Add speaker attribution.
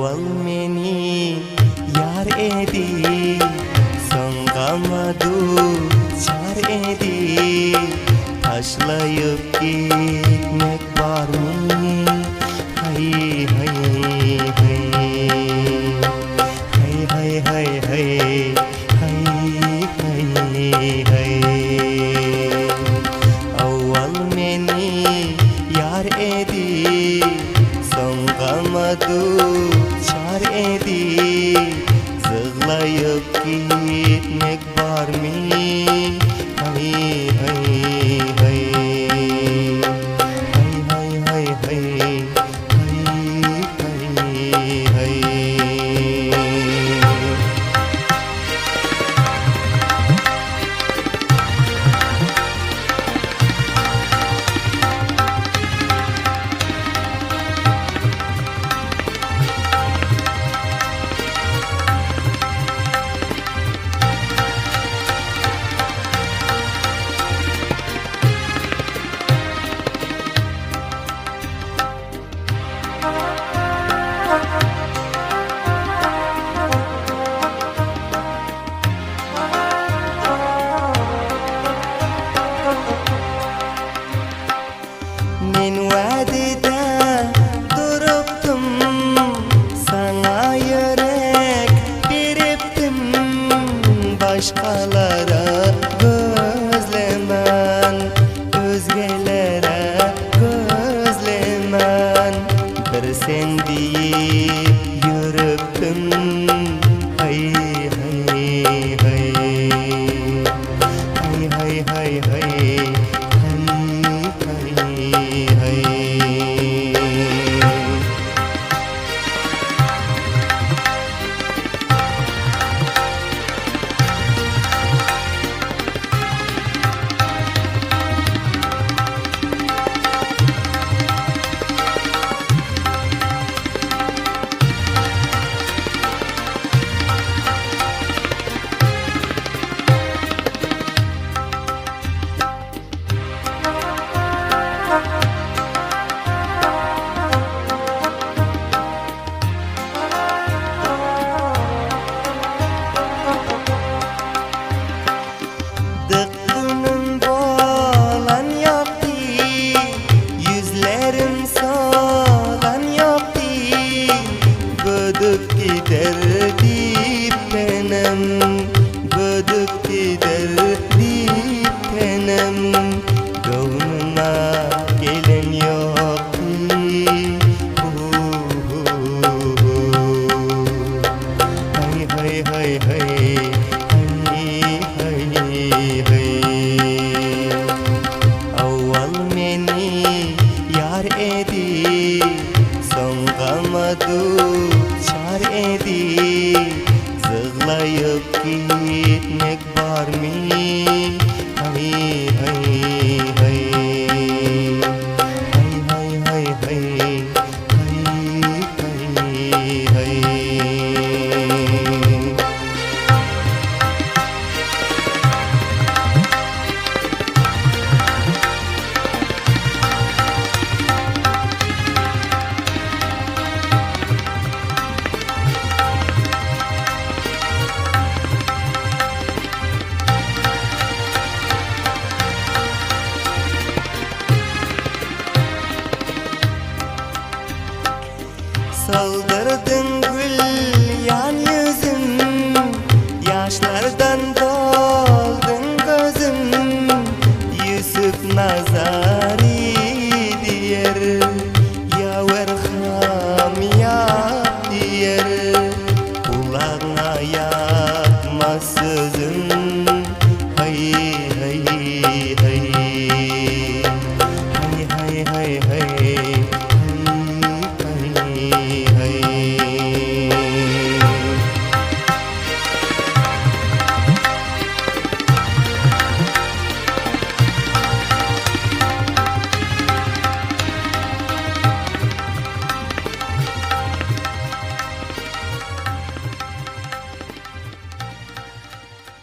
Speaker 1: Avval meni yar edi, so'nggama duchar edi. Tashlayıp gitmek var mı? Hay hay hay, hay hay hay hay, hay hay hay. Avval meni yar edi, so'nggama duchar edi. Zığlayıp gitmek var mı? Hay hay hay, hay hay hay hay, hay hay hay. Men vadide duruptum, sana yürek beriptim. Başkalara gözlemen, özgelere gözlemen. Bir sen deyip yürüptüm. Hay hay hay, hay hay hay hay, Bödük gider dipenem, bödük gider dipenem. Gönlüme gelen yok ki. Hay hay hay hay, hay hay hay. Avval meni yar edi, so'nggama duchar edi. Zığlayıp gitmek var mı? Hay hay hay, hay hay hay hay, hay hay hay. Soldırdın gül yan yüzüm, yaşlardan doldun gözüm. Yusuf Nazari diyer, ya verham ya diyer. Kulağına yakmaz sözüm.